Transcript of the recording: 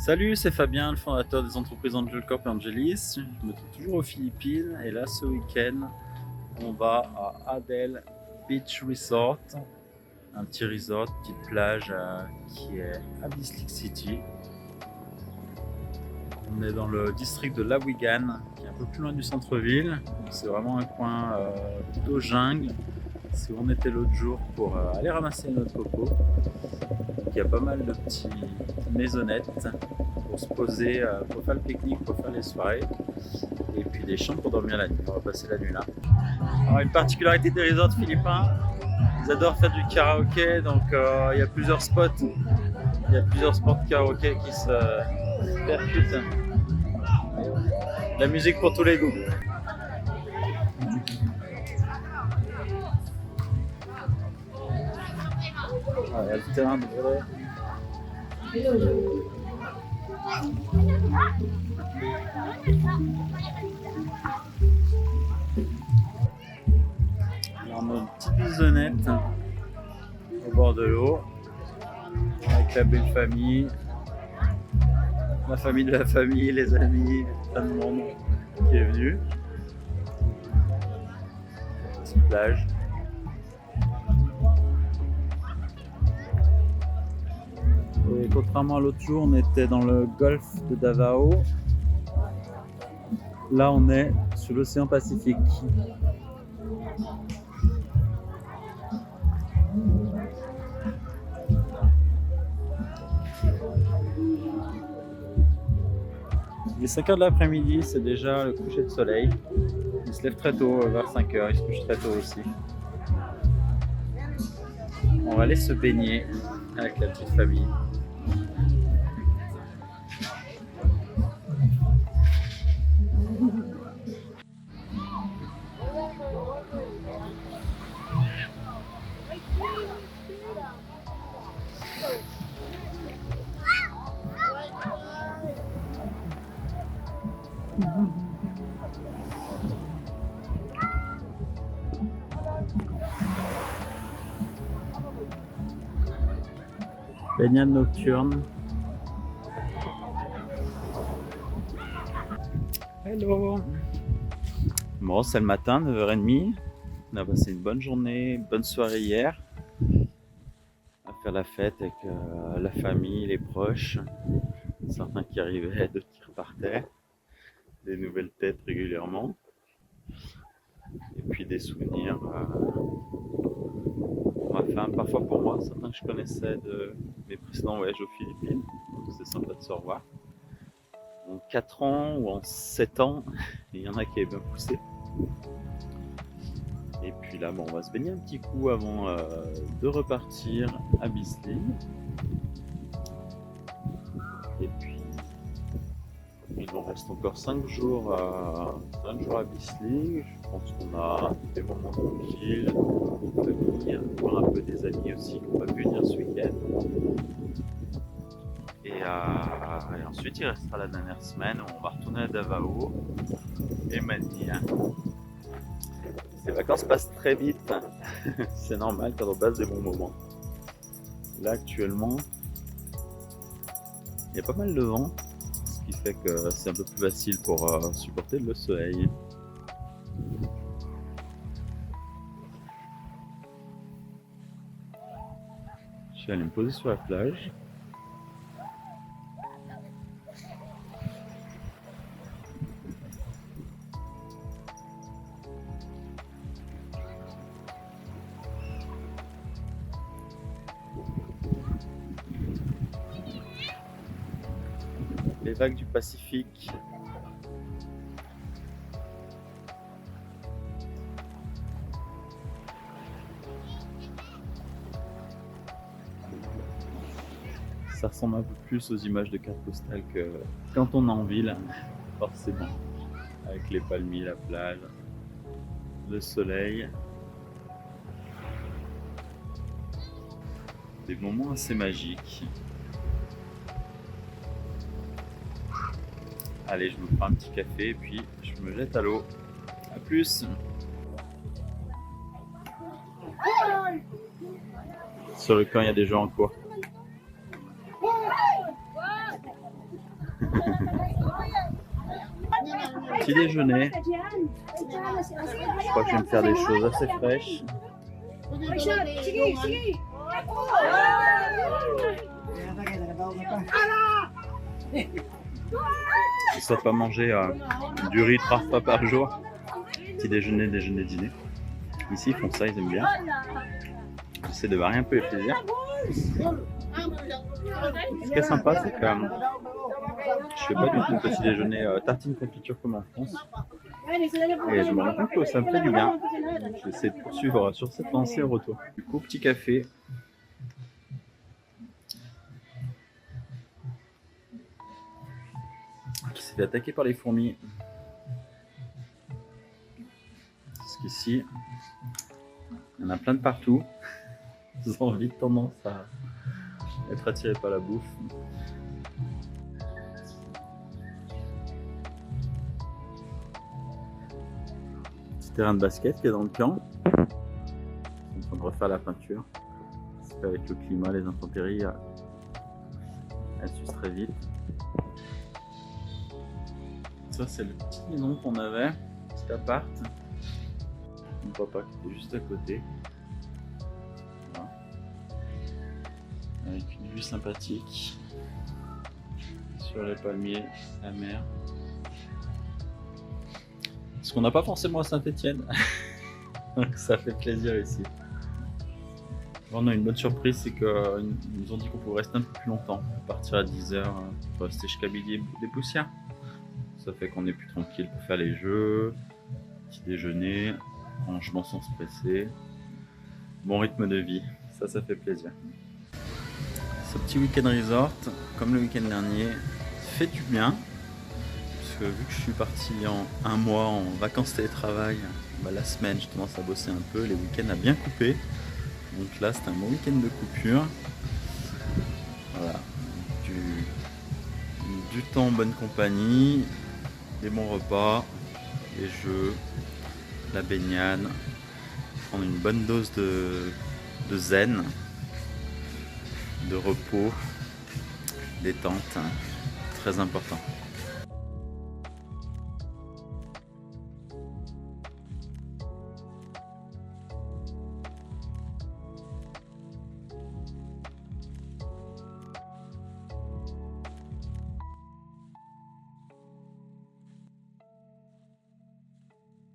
Salut, c'est Fabien, le fondateur des entreprises Angel Corp et Angelis. Je me trouve toujours aux Philippines et là, ce week-end, on va à Adel Beach Resort, un petit resort, petite plage qui est à Bislick City. On est dans le district de Lawigan, qui est un peu plus loin du centre-ville. C'est vraiment un coin plutôt jungle. C'est où on était l'autre jour pour aller ramasser notre coco. Donc, il y a pas mal de petites maisonnettes pour se poser, pour faire le pique-nique, pour faire les soirées. Et puis des chambres pour dormir la nuit. On va passer la nuit là. Alors, une particularité des resorts philippins, ils adorent faire du karaoké. Donc il y a plusieurs spots. Il y a plusieurs spots de karaoké qui se percutent. La musique pour tous les goûts. Ah, il y a le terrain de volley. Alors, on a une petite maisonnette au bord de l'eau avec la belle famille, la famille de la famille, les amis, plein de monde qui est venu. Petite plage. Et contrairement à l'autre jour, on était dans le golfe de Davao. Là, on est sur l'océan Pacifique. Il est 5h de l'après-midi, c'est déjà le coucher de soleil. Il se lève très tôt, vers 5h, il se couche très tôt aussi. On va aller se baigner avec la petite famille. Baignade nocturne. Hello. Bon, c'est le matin, 9h30. On a passé une bonne journée, une bonne soirée hier. À faire la fête avec la famille, les proches. Certains qui arrivaient, d'autres qui repartaient. Des nouvelles têtes régulièrement. Et puis des souvenirs. Enfin, parfois pour moi, certains que je connaissais de mes précédents voyages aux Philippines. Donc c'est sympa de se revoir. En 4 ans ou en 7 ans, il y en a qui avaient bien poussé. Et puis là, bon, on va se baigner un petit coup avant de repartir à Bislick. Et puis, il nous reste encore 5 jours à Bislick. Je pense qu'on a des moments tranquilles, de famille, voir un peu des amis aussi qui n'ont pas pu venir ce week-end. Et ensuite, il restera la dernière semaine où on va retourner à Davao et Manille. Les vacances passent très vite, c'est normal quand on passe des bons moments. Là actuellement, il y a pas mal de vent, ce qui fait que c'est un peu plus facile pour supporter le soleil. Je vais aller me poser sur la plage. Les vagues du Pacifique. Ça ressemble un peu plus aux images de cartes postales que quand on est en ville, forcément. Avec les palmiers, la plage, le soleil. Des moments assez magiques. Allez, je me prends un petit café et puis je me jette à l'eau. A plus. Sur le camp, il y a des gens en cours. Petit déjeuner. Je crois que je vais me faire des choses assez fraîches. Je ne sais pas manger du riz 3 repas par jour. Petit déjeuner, déjeuner, dîner. Ici, ils font ça, ils aiment bien. J'essaie de varier un peu les plaisirs. Ce qui est sympa, c'est que je fais pas du tout petit déjeuner tartine confiture comme en France. Et je me rends compte que ça me fait du bien. J'essaie de poursuivre sur cette lancée au retour. Du coup, petit café. Qui s'est fait attaquer par les fourmis. Parce qu'ici, il y en a plein de partout. Ils ont vite tendance à être attirés par la bouffe. Petit terrain de basket qui est dans le camp. Ils sont en train de refaire la peinture. Parce qu'avec le climat, les intempéries, elles s'usent très vite. Ça, c'est le petit maison qu'on avait, petit appart. Mon papa qui était juste à côté. Voilà. Avec une vue sympathique sur les palmiers, la mer. Ce qu'on n'a pas forcément à Saint-Étienne. Donc ça fait plaisir ici. On a une bonne surprise, c'est qu'ils nous ont dit qu'on pouvait rester un peu plus longtemps. Partir à 10h pour rester jusqu'à midi des poussières. Ça fait qu'on est plus tranquille pour faire les jeux, petit déjeuner, rangement sans se presser. Bon rythme de vie, ça fait plaisir. Ce petit week-end resort, comme le week-end dernier, fait du bien. Parce que vu que je suis parti en un mois en vacances télétravail, la semaine j'ai tendance à bosser un peu, les week-ends à bien couper. Donc là c'est un bon week-end de coupure. Voilà, du temps en bonne compagnie, des bons repas, les jeux, la baignade, prendre une bonne dose de zen, de repos, détente, très important.